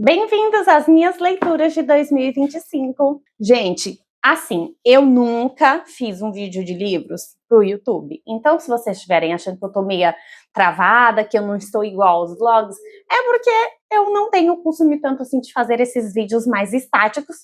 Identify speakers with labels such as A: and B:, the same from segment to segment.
A: Bem-vindos às minhas leituras de 2025. Gente, assim, eu nunca fiz um vídeo de livros pro YouTube. Então, se vocês estiverem achando que eu tô meio travada, que eu não estou igual aos vlogs, é porque eu não tenho costume tanto assim de fazer esses vídeos mais estáticos.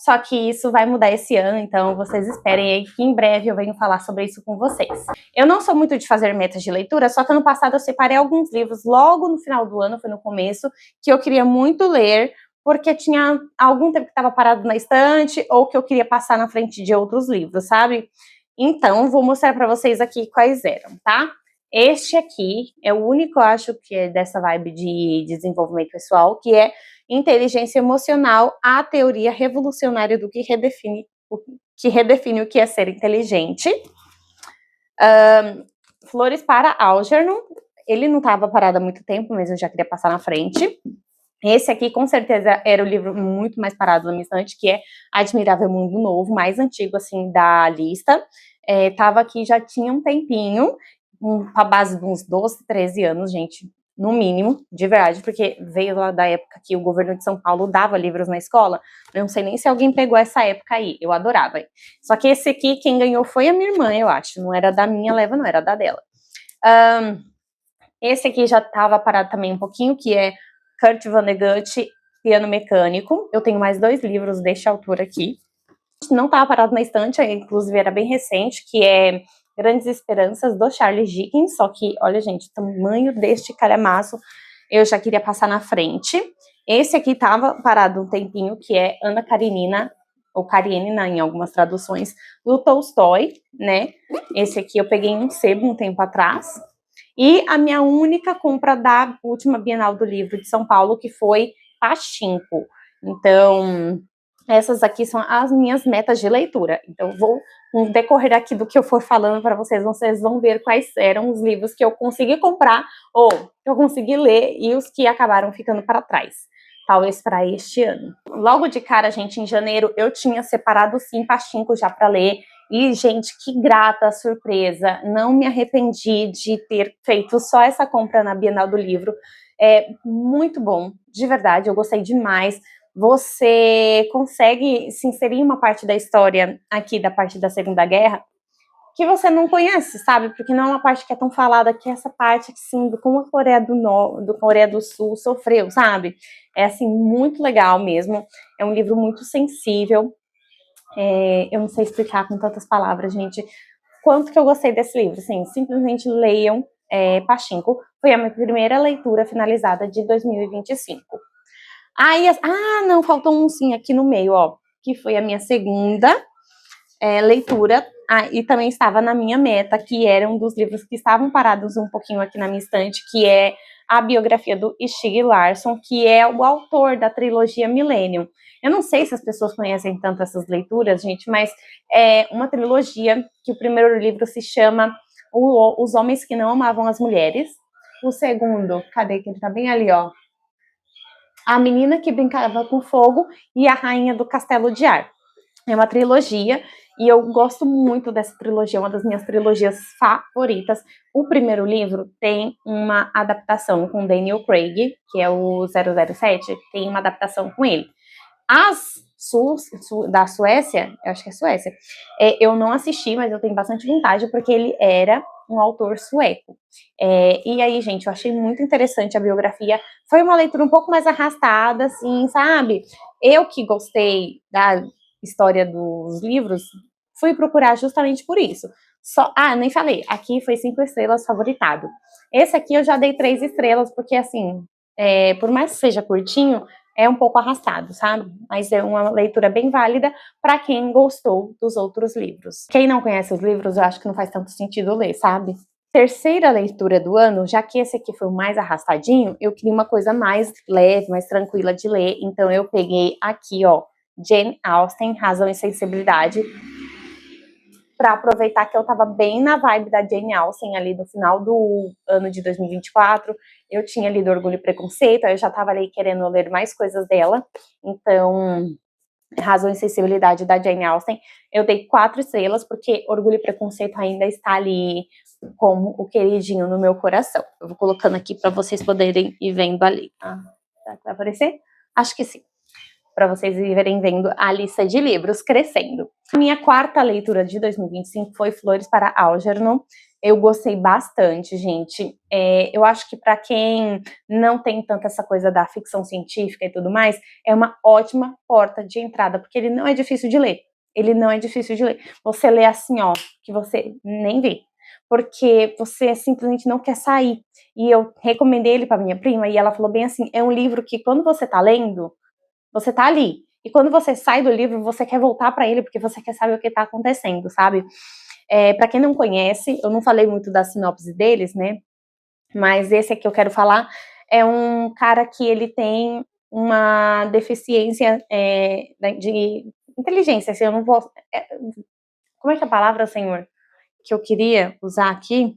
A: Só que isso vai mudar esse ano, então vocês esperem aí que em breve eu venho falar sobre isso com vocês. Eu não sou muito de fazer metas de leitura, só que ano passado eu separei alguns livros logo no final do ano, foi no começo, que eu queria muito ler, porque tinha algum tempo que estava parado na estante, ou que eu queria passar na frente de outros livros, sabe? Então, vou mostrar para vocês aqui quais eram, tá? Este aqui é o único, eu acho, que é dessa vibe de desenvolvimento pessoal, que é Inteligência Emocional, a teoria revolucionária do que redefine o que é ser inteligente. Flores para Algernon, ele não estava parado há muito tempo, mas eu já queria passar na frente. Esse aqui, com certeza, era o livro muito mais parado na minha estante, que é Admirável Mundo Novo, mais antigo, assim, da lista. Tava aqui já tinha um tempinho, a base de uns 12, 13 anos, gente, no mínimo, de verdade, porque veio lá da época que o governo de São Paulo dava livros na escola. Eu não sei nem se alguém pegou essa época aí, eu adorava. Só que esse aqui, quem ganhou foi a minha irmã, eu acho, não era da minha leva, não, era da dela. Esse aqui já estava parado também um pouquinho, que é Kurt Vonnegut, Piano Mecânico. Eu tenho mais 2 livros deste autor aqui. Não estava parado na estante, inclusive era bem recente, que é Grandes Esperanças, do Charles Dickens. Só que, olha, gente, o tamanho deste calhamaço, eu já queria passar na frente. Esse aqui estava parado um tempinho, que é Ana Karenina, ou Karenina em algumas traduções, do Tolstói, né? Esse aqui eu peguei em um sebo um tempo atrás. E a minha única compra da última Bienal do Livro de São Paulo, que foi Pachinko. Então, essas aqui são as minhas metas de leitura. Então, vou no decorrer aqui do que eu for falando para vocês vão ver quais eram os livros que eu consegui comprar ou que eu consegui ler e os que acabaram ficando para trás. Talvez para este ano. Logo de cara, gente, em janeiro, eu tinha separado sim Pachinko já para ler. E, gente, que grata surpresa. Não me arrependi de ter feito só essa compra na Bienal do Livro. É muito bom, de verdade, eu gostei demais. Você consegue se inserir em uma parte da história aqui, da parte da Segunda Guerra, que você não conhece, sabe? Porque não é uma parte que é tão falada, que é essa parte, assim, do como a Coreia do Coreia do Sul sofreu, sabe? É, assim, muito legal mesmo. É um livro muito sensível. Eu não sei explicar com tantas palavras, gente, quanto que eu gostei desse livro. Assim, simplesmente leiam Pachinko. Foi a minha primeira leitura finalizada de 2025. Não, faltou um sim aqui no meio, ó, que foi a minha segunda leitura, e também estava na minha meta, que era um dos livros que estavam parados um pouquinho aqui na minha estante, que é a biografia do Stieg Larsson, que é o autor da trilogia Millennium. Eu não sei se as pessoas conhecem tanto essas leituras, gente, mas é uma trilogia que o primeiro livro se chama Os Homens que Não Amavam as Mulheres. O segundo, cadê que ele tá bem ali, ó? A Menina que Brincava com Fogo e A Rainha do Castelo de Ar. É uma trilogia e eu gosto muito dessa trilogia, uma das minhas trilogias favoritas. O primeiro livro tem uma adaptação com Daniel Craig, que é o 007, tem uma adaptação com ele. Da Suécia, eu acho que é Suécia, eu não assisti, mas eu tenho bastante vontade, porque ele era um autor sueco. E aí, gente, eu achei muito interessante a biografia. Foi uma leitura um pouco mais arrastada, assim, sabe? Eu que gostei da história dos livros, fui procurar justamente por isso. Nem falei, aqui foi 5 estrelas favoritado. Esse aqui eu já dei 3 estrelas, porque assim, por mais que seja curtinho, é um pouco arrastado, sabe? Mas é uma leitura bem válida para quem gostou dos outros livros. Quem não conhece os livros, eu acho que não faz tanto sentido ler, sabe? Terceira leitura do ano, já que esse aqui foi o mais arrastadinho, eu queria uma coisa mais leve, mais tranquila de ler, então eu peguei aqui, ó, Jane Austen, Razão e Sensibilidade, para aproveitar que eu estava bem na vibe da Jane Austen ali no final do ano de 2024. Eu tinha lido Orgulho e Preconceito, aí eu já estava ali querendo ler mais coisas dela. Então, Razão e Sensibilidade da Jane Austen, eu dei 4 estrelas, porque Orgulho e Preconceito ainda está ali como o queridinho no meu coração. Eu vou colocando aqui para vocês poderem ir vendo ali. Será que vai aparecer? Acho que sim. Para vocês irem vendo a lista de livros crescendo. A minha quarta leitura de 2025 foi Flores para Algernon. Eu gostei bastante, gente. Eu acho que para quem não tem tanta essa coisa da ficção científica e tudo mais, é uma ótima porta de entrada, porque ele não é difícil de ler. Ele não é difícil de ler. Você lê assim, ó, que você nem vê. Porque você simplesmente não quer sair. E eu recomendei ele para minha prima e ela falou bem assim, é um livro que quando você tá lendo, você tá ali. E quando você sai do livro, você quer voltar para ele, porque você quer saber o que tá acontecendo, sabe? Para quem não conhece, eu não falei muito da sinopse deles, né? Mas esse aqui eu quero falar é um cara que ele tem uma deficiência de inteligência, assim, eu não vou... como é que é a palavra, senhor, que eu queria usar aqui?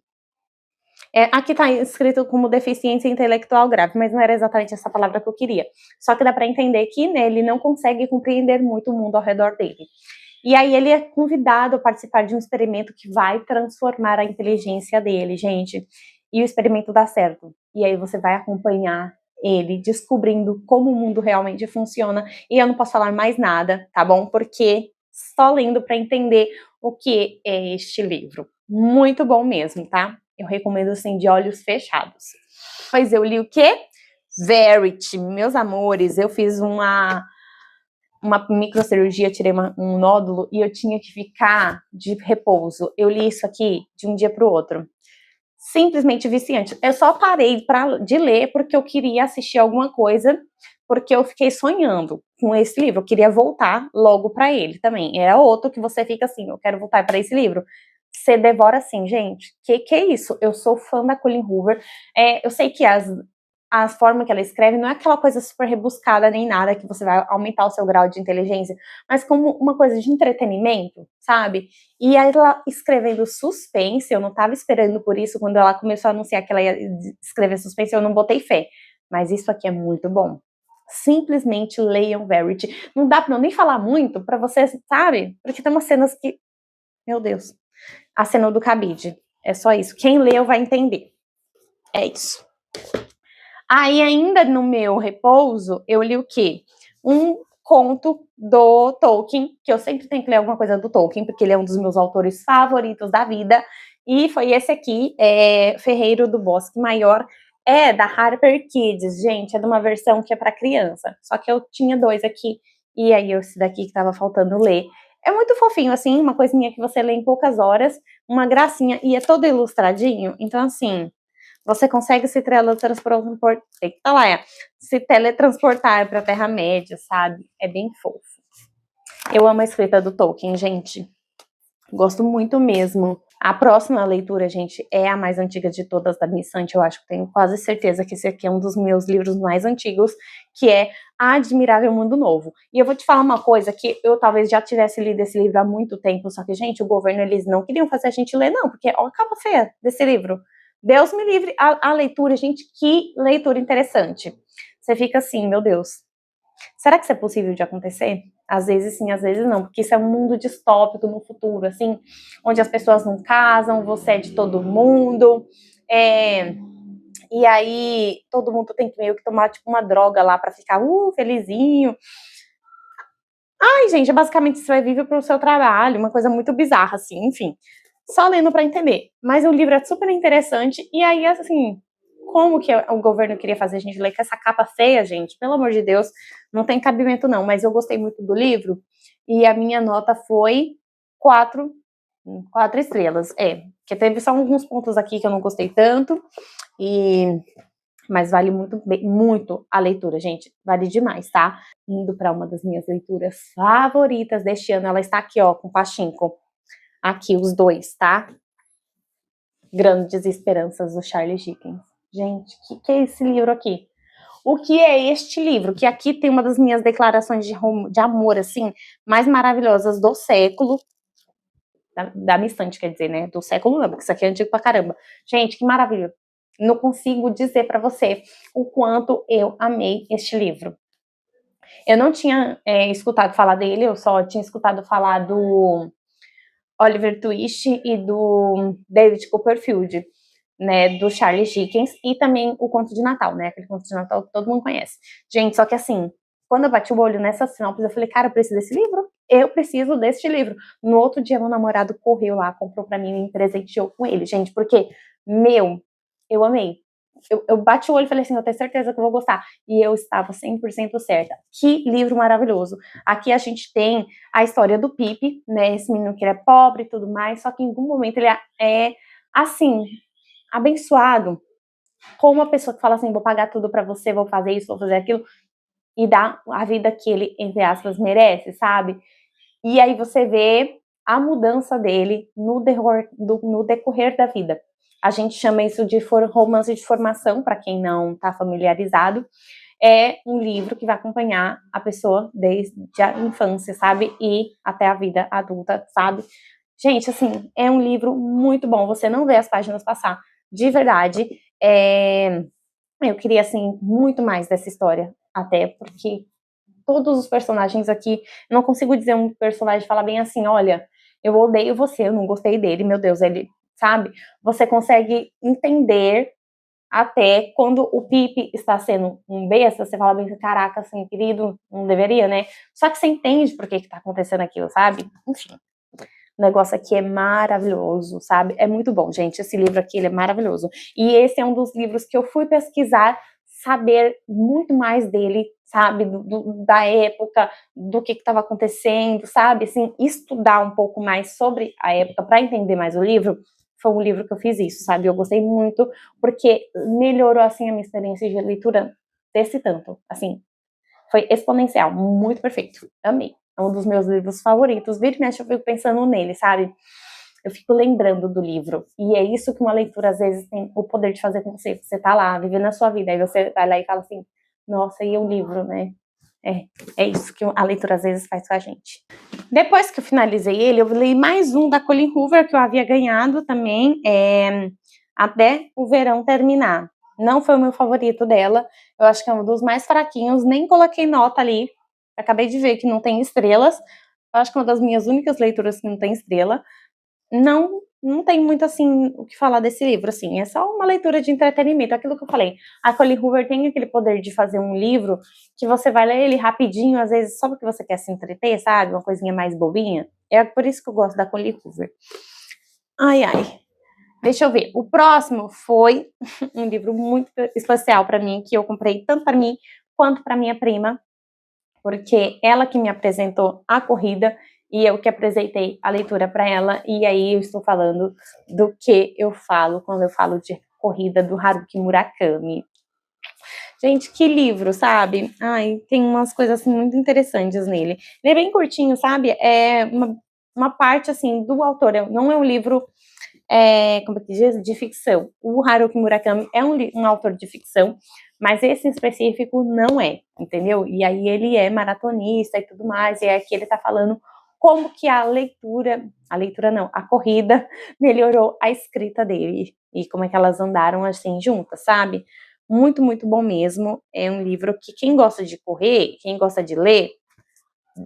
A: Aqui tá escrito como deficiência intelectual grave, mas não era exatamente essa palavra que eu queria. Só que dá para entender que, né, ele não consegue compreender muito o mundo ao redor dele. E aí ele é convidado a participar de um experimento que vai transformar a inteligência dele, gente. E o experimento dá certo. E aí você vai acompanhar ele descobrindo como o mundo realmente funciona. E eu não posso falar mais nada, tá bom? Porque só lendo para entender o que é este livro. Muito bom mesmo, tá? Eu recomendo, assim, de olhos fechados. Pois eu li o quê? Verity, meus amores. Eu fiz uma microcirurgia, tirei um nódulo e eu tinha que ficar de repouso. Eu li isso aqui de um dia para o outro. Simplesmente viciante. Eu só parei de ler porque eu queria assistir alguma coisa, porque eu fiquei sonhando com esse livro. Eu queria voltar logo para ele também. É outro que você fica assim, eu quero voltar para esse livro. Você devora assim, gente. Que é isso? Eu sou fã da Colleen Hoover. Eu sei que a forma que ela escreve não é aquela coisa super rebuscada nem nada que você vai aumentar o seu grau de inteligência, mas como uma coisa de entretenimento, sabe? E aí ela escrevendo suspense, eu não tava esperando por isso, quando ela começou a anunciar que ela ia escrever suspense, eu não botei fé. Mas isso aqui é muito bom. Simplesmente leiam Verity. Não dá pra eu nem falar muito pra vocês, sabe? Porque tem umas cenas que... Meu Deus. A cena do cabide. É só isso. Quem leu vai entender. É isso. Aí, ainda no meu repouso, eu li o quê? Um conto do Tolkien, que eu sempre tenho que ler alguma coisa do Tolkien, porque ele é um dos meus autores favoritos da vida, e foi esse aqui, Ferreiro do Bosque Maior, da Harper Kids, gente, é de uma versão que é para criança, só que eu tinha 2 aqui, e aí esse daqui que tava faltando ler. É muito fofinho, assim, uma coisinha que você lê em poucas horas, uma gracinha, e é todo ilustradinho, então, assim... Você consegue se teletransportar para a Terra-média, sabe? É bem fofo. Eu amo a escrita do Tolkien, gente. Gosto muito mesmo. A próxima leitura, gente, é a mais antiga de todas da Missante. Eu acho que tenho quase certeza que esse aqui é um dos meus livros mais antigos, que é A Admirável Mundo Novo. E eu vou te falar uma coisa, que eu talvez já tivesse lido esse livro há muito tempo, só que, gente, o governo, eles não queriam fazer a gente ler, não, porque olha a capa feia desse livro. Deus me livre a leitura, gente, que leitura interessante. Você fica assim, meu Deus, será que isso é possível de acontecer? Às vezes sim, às vezes não, porque isso é um mundo distópico no futuro, assim, onde as pessoas não casam, você é de todo mundo, e aí todo mundo tem que meio que tomar tipo uma droga lá pra ficar felizinho. Ai, gente, basicamente você vai viver pro seu trabalho, uma coisa muito bizarra, assim, enfim. Só lendo pra entender. Mas o livro é super interessante, e aí, assim, como que o governo queria fazer a gente ler com essa capa feia, gente? Pelo amor de Deus, não tem cabimento não, mas eu gostei muito do livro, e a minha nota foi 4 estrelas, porque teve só alguns pontos aqui que eu não gostei tanto, mas vale muito a leitura, gente, vale demais, tá? Indo para uma das minhas leituras favoritas deste ano, ela está aqui, ó, com Pachinko, aqui os 2, tá? Grandes Esperanças, do Charles Dickens. Gente, o que é esse livro aqui? O que é este livro? Que aqui tem uma das minhas declarações de amor, assim, mais maravilhosas do século, da minha estante, quer dizer, né? Do século não, porque isso aqui é antigo pra caramba. Gente, que maravilha. Não consigo dizer pra você o quanto eu amei este livro. Eu não tinha escutado falar dele, eu só tinha escutado falar do Oliver Twist e do David Copperfield, né, do Charles Dickens, e também o Conto de Natal, né, aquele Conto de Natal que todo mundo conhece. Gente, só que assim, quando eu bati o olho nessa sinopse, eu falei, cara, eu preciso desse livro. Eu preciso deste livro. No outro dia, meu namorado correu lá, comprou pra mim e me presenteou com ele, gente, porque, eu amei. Eu bati o olho e falei assim, eu tenho certeza que eu vou gostar. E eu estava 100% certa. Que livro maravilhoso. Aqui a gente tem a história do Pipe, né, esse menino que ele é pobre e tudo mais, só que em algum momento ele é, assim, abençoado com uma pessoa que fala assim, vou pagar tudo pra você, vou fazer isso, vou fazer aquilo, e dá a vida que ele, entre aspas, merece, sabe? E aí você vê a mudança dele no decorrer da vida. A gente chama isso de romance de formação, para quem não está familiarizado. É um livro que vai acompanhar a pessoa desde a infância, sabe? E até a vida adulta, sabe? Gente, assim, é um livro muito bom. Você não vê as páginas passar. De verdade, eu queria, assim, muito mais dessa história. Até porque todos os personagens aqui, eu não consigo dizer um personagem falar bem assim, olha, eu odeio você, eu não gostei dele, meu Deus, ele, sabe? Você consegue entender até quando o Pipe está sendo um besta, você fala bem, caraca, assim, querido, não deveria, né? Só que você entende por que tá acontecendo aquilo, sabe? Enfim, o negócio aqui é maravilhoso, sabe? É muito bom, gente, esse livro aqui, ele é maravilhoso. E esse é um dos livros que eu fui pesquisar, saber muito mais dele, sabe? Da época, do que estava acontecendo, sabe? Assim, estudar um pouco mais sobre a época para entender mais o livro. Foi um livro que eu fiz isso, sabe? Eu gostei muito, porque melhorou, assim, a minha experiência de leitura desse tanto, assim. Foi exponencial, muito perfeito. Amei. É um dos meus livros favoritos. Vira e mexe, eu fico pensando nele, sabe? Eu fico lembrando do livro. E é isso que uma leitura, às vezes, tem o poder de fazer com você. Você tá lá, vivendo a sua vida, aí você vai lá e fala assim, nossa, e o livro, né? É isso que a leitura, às vezes, faz com a gente. Depois que eu finalizei ele, eu li mais um da Colleen Hoover, que eu havia ganhado também, Até o Verão Terminar. Não foi o meu favorito dela, eu acho que é um dos mais fraquinhos, nem coloquei nota ali, acabei de ver que não tem estrelas, eu acho que é uma das minhas únicas leituras que não tem estrela. Não tem muito, assim, o que falar desse livro, assim, é só uma leitura de entretenimento, aquilo que eu falei. A Colleen Hoover tem aquele poder de fazer um livro que você vai ler ele rapidinho, às vezes só porque você quer se entreter, sabe? Uma coisinha mais bobinha. É por isso que eu gosto da Colleen Hoover. Ai, ai. Deixa eu ver. O próximo foi um livro muito especial para mim, que eu comprei tanto para mim quanto para minha prima, porque ela que me apresentou a corrida e eu que apresentei a leitura para ela, e aí eu estou falando do que eu falo quando eu falo de corrida do Haruki Murakami. Gente, que livro, sabe? Ai, tem umas coisas assim muito interessantes nele. Ele é bem curtinho, sabe? É uma parte assim do autor, não é um livro como é que diz? De ficção. O Haruki Murakami é um autor de ficção, mas esse em específico não é, entendeu? E aí ele é maratonista e tudo mais, e aqui ele tá falando como que a leitura não, a corrida melhorou a escrita dele, e como é que elas andaram assim juntas, sabe? Muito, muito bom mesmo. É um livro que quem gosta de correr, quem gosta de ler,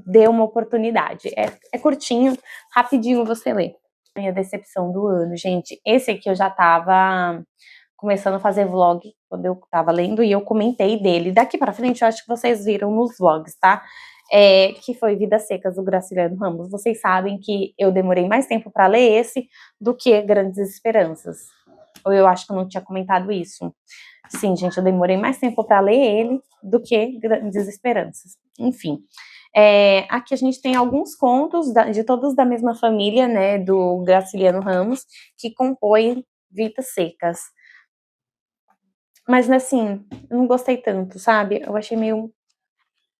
A: dê uma oportunidade. É curtinho, rapidinho você lê. Minha decepção do ano, gente. Esse aqui eu já tava começando a fazer vlog quando eu tava lendo e eu comentei dele. Daqui pra frente eu acho que vocês viram nos vlogs, tá? Que foi Vidas Secas, do Graciliano Ramos. Vocês sabem que eu demorei mais tempo pra ler esse do que Grandes Esperanças. Ou eu acho que eu não tinha comentado isso. Sim, gente, eu demorei mais tempo pra ler ele do que Grandes Esperanças. Enfim. Aqui a gente tem alguns contos de todos da mesma família, né, do Graciliano Ramos, que compõem Vidas Secas. Mas, assim, eu não gostei tanto, sabe? Eu achei meio,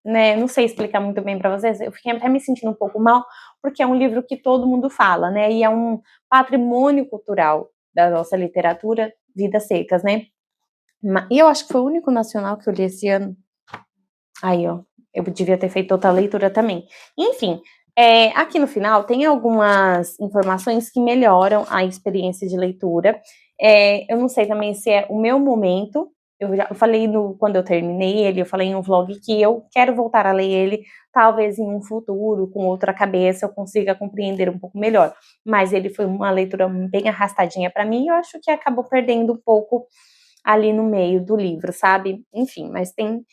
A: né, não sei explicar muito bem pra vocês, eu fiquei até me sentindo um pouco mal, porque é um livro que todo mundo fala, né, e é um patrimônio cultural da nossa literatura, Vidas Secas, né? E eu acho que foi o único nacional que eu li esse ano. Aí, ó, eu devia ter feito outra leitura também. Enfim, aqui no final tem algumas informações que melhoram a experiência de leitura. Eu não sei também se é o meu momento. Eu falei quando eu terminei ele, eu falei em um vlog que eu quero voltar a ler ele, talvez em um futuro, com outra cabeça, eu consiga compreender um pouco melhor. Mas ele foi uma leitura bem arrastadinha para mim, e eu acho que acabou perdendo um pouco ali no meio do livro, sabe? Enfim, mas tem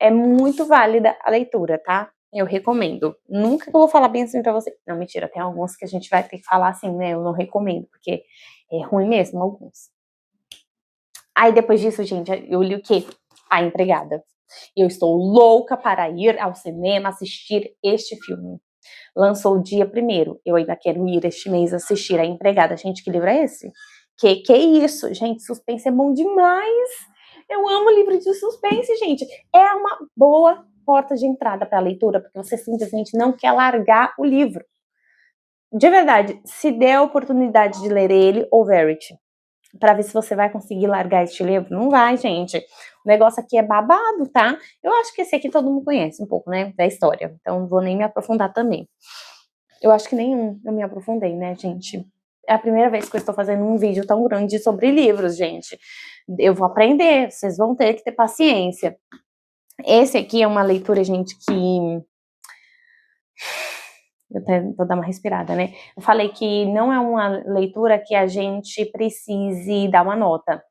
A: é muito válida a leitura, tá? Eu recomendo. Nunca que eu vou falar bem assim pra você. Não, mentira, tem alguns que a gente vai ter que falar assim, né? Eu não recomendo, porque é ruim mesmo, alguns. Aí depois disso, gente, eu li o quê? A Empregada. Eu estou louca para ir ao cinema assistir este filme. Lançou o dia 1º. Eu ainda quero ir este mês assistir A Empregada. Gente, que livro é esse? Que é isso? Gente, suspense é bom demais. Eu amo livro de suspense, gente. É uma boa porta de entrada para a leitura, porque você simplesmente não quer largar o livro. De verdade, se der a oportunidade de ler ele ou Verity, para ver se você vai conseguir largar este livro. Não vai, gente. O negócio aqui é babado, tá? Eu acho que esse aqui todo mundo conhece um pouco, né, da história. Então não vou nem me aprofundar também. Eu acho que nenhum eu me aprofundei, né, gente? É a primeira vez que eu estou fazendo um vídeo tão grande sobre livros, gente. Eu vou aprender, vocês vão ter que ter paciência. Esse aqui é uma leitura, gente, que... Eu até vou dar uma respirada, né? Eu falei que não é uma leitura que a gente precise dar uma nota,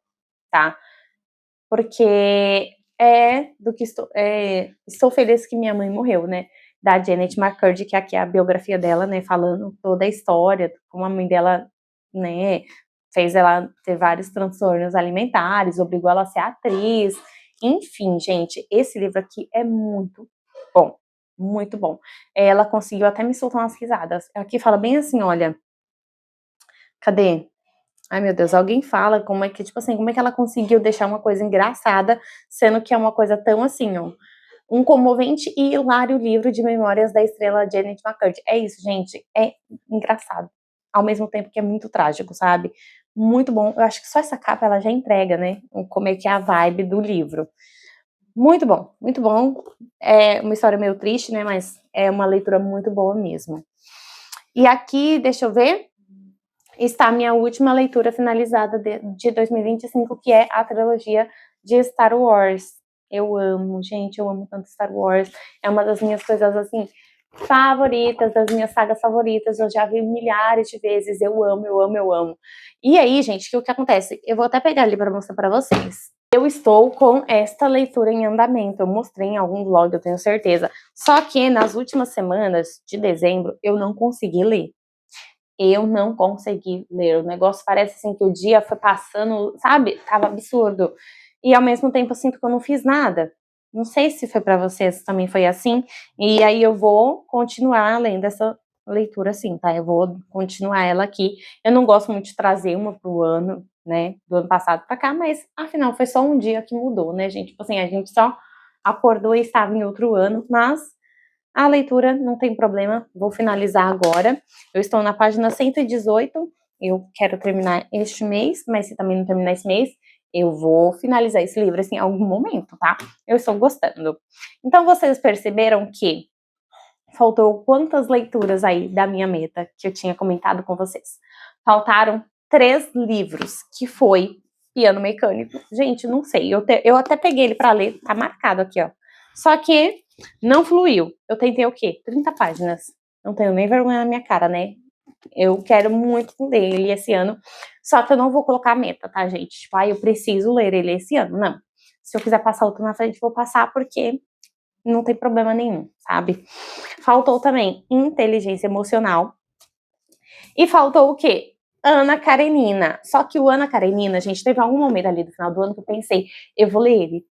A: tá? Porque estou feliz que minha mãe morreu, né? Da Janet McCurdy, que aqui é a biografia dela, né? Falando toda a história, como a mãe dela, né? Fez ela ter vários transtornos alimentares, obrigou ela a ser atriz. Enfim, gente, esse livro aqui é muito bom. Muito bom. Ela conseguiu até me soltar umas risadas. Aqui fala bem assim, olha... Cadê? Ai, meu Deus, alguém fala como é que, tipo assim, como é que ela conseguiu deixar uma coisa engraçada, sendo que é uma coisa tão assim, ó, um comovente e hilário livro de memórias da estrela Janet McCurdy. É isso, gente, é engraçado, ao mesmo tempo que é muito trágico, sabe? Muito bom, eu acho que só essa capa ela já entrega, né, como é que é a vibe do livro. Muito bom, muito bom. É uma história meio triste, né, mas é uma leitura muito boa mesmo. E aqui, deixa eu ver... está a minha última leitura finalizada de 2025, que é a trilogia de Star Wars. Eu amo, gente, eu amo tanto Star Wars. É uma das minhas coisas, assim, favoritas, das minhas sagas favoritas. Eu já vi milhares de vezes. Eu amo, eu amo, eu amo. E aí, gente, o que acontece? Eu vou até pegar ali para mostrar para vocês. Eu estou com esta leitura em andamento. Eu mostrei em algum vlog, eu tenho certeza. Só que nas últimas semanas de dezembro, eu não consegui ler. Eu não consegui ler. O negócio parece assim que o dia foi passando, sabe? Tava absurdo. E ao mesmo tempo eu sinto que eu não fiz nada. Não sei se foi para vocês também foi assim. E aí eu vou continuar lendo essa leitura assim, tá? Eu vou continuar ela aqui. Eu não gosto muito de trazer uma pro ano, né? Do ano passado para cá, mas afinal foi só um dia que mudou, né, gente? Tipo assim, a gente só acordou e estava em outro ano, mas a leitura não tem problema, vou finalizar agora. Eu estou na página 118, eu quero terminar este mês, mas se também não terminar esse mês, eu vou finalizar esse livro assim, em algum momento, tá? Eu estou gostando. Então, vocês perceberam que faltou quantas leituras aí da minha meta que eu tinha comentado com vocês? Faltaram 3 livros, que foi Piano Mecânico. Gente, não sei, eu até peguei ele para ler, tá marcado aqui, ó. Só que não fluiu. Eu tentei o quê? 30 páginas. Não tenho nem vergonha na minha cara, né? Eu quero muito ler ele esse ano. Só que eu não vou colocar a meta, tá, gente? Tipo, eu preciso ler ele esse ano. Não. Se eu quiser passar outro na frente, vou passar, porque não tem problema nenhum, sabe? Faltou também Inteligência Emocional. E faltou o quê? Ana Karenina. Só que o Ana Karenina, gente, teve algum momento ali do final do ano que eu pensei, eu vou ler ele.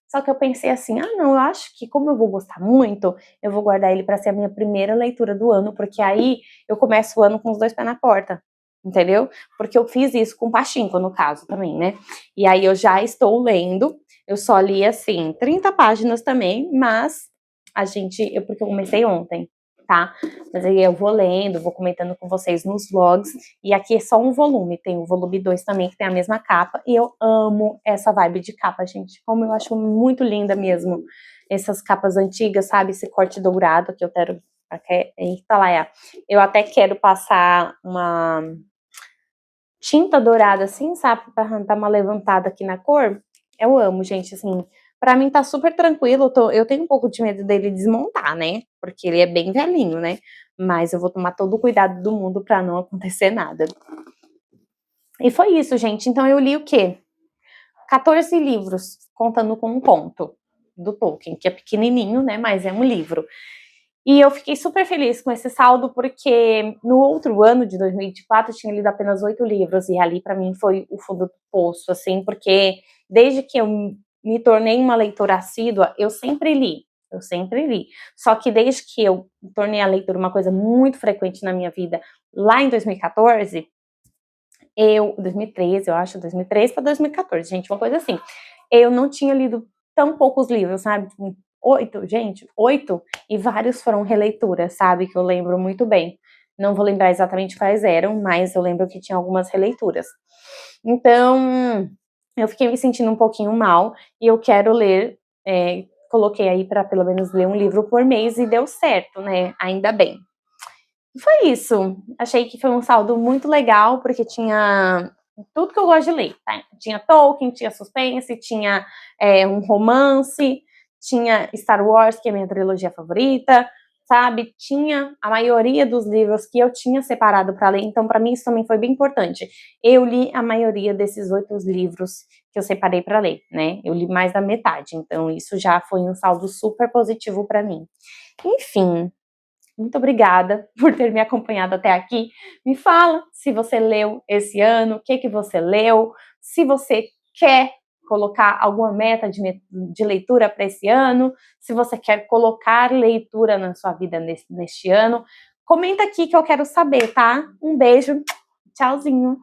A: Só que eu pensei assim, não, eu acho que como eu vou gostar muito, eu vou guardar ele para ser a minha primeira leitura do ano, porque aí eu começo o ano com os 2 pés na porta, entendeu? Porque eu fiz isso com Pachinko, no caso, também, né? E aí eu já estou lendo, eu só li, assim, 30 páginas também, mas porque eu comecei ontem, tá? Mas aí eu vou lendo, vou comentando com vocês nos vlogs, e aqui é só um volume, tem o volume 2 também, que tem a mesma capa, e eu amo essa vibe de capa, gente, como eu acho muito linda mesmo, essas capas antigas, sabe, esse corte dourado que eu quero, eita lá, eu até quero passar uma tinta dourada assim, sabe, pra dar uma levantada aqui na cor. Eu amo, gente, assim, pra mim tá super tranquilo, eu tenho um pouco de medo dele desmontar, né, porque ele é bem velhinho, né, mas eu vou tomar todo o cuidado do mundo pra não acontecer nada. E foi isso, gente, então eu li o quê? 14 livros, contando com um conto. do Tolkien, que é pequenininho, né, mas é um livro. E eu fiquei super feliz com esse saldo, porque no outro ano, de 2024, eu tinha lido apenas 8 livros, e ali para mim foi o fundo do poço, assim, porque desde que eu me tornei uma leitora assídua, eu sempre li. Só que desde que eu tornei a leitura uma coisa muito frequente na minha vida, lá em 2014, 2013, eu acho, 2013 para 2014, gente, uma coisa assim. Eu não tinha lido tão poucos livros, sabe? 8, gente, 8, e vários foram releituras, sabe? Que eu lembro muito bem. Não vou lembrar exatamente quais eram, mas eu lembro que tinha algumas releituras. Então, eu fiquei me sentindo um pouquinho mal, e eu quero ler, coloquei aí para pelo menos ler um livro por mês, e deu certo, né? Ainda bem. Foi isso. Achei que foi um saldo muito legal, porque tinha tudo que eu gosto de ler, tá? Tinha Tolkien, tinha suspense, tinha um romance, tinha Star Wars, que é a minha trilogia favorita, sabe? Tinha a maioria dos livros que eu tinha separado para ler, então para mim isso também foi bem importante. Eu li a maioria desses 8 livros que eu separei para ler, né? Eu li mais da metade, então isso já foi um saldo super positivo para mim. Enfim, muito obrigada por ter me acompanhado até aqui. Me fala se você leu esse ano, o que você leu, se você quer colocar alguma meta de leitura para esse ano, se você quer colocar leitura na sua vida neste ano. Comenta aqui que eu quero saber, tá? Um beijo, tchauzinho!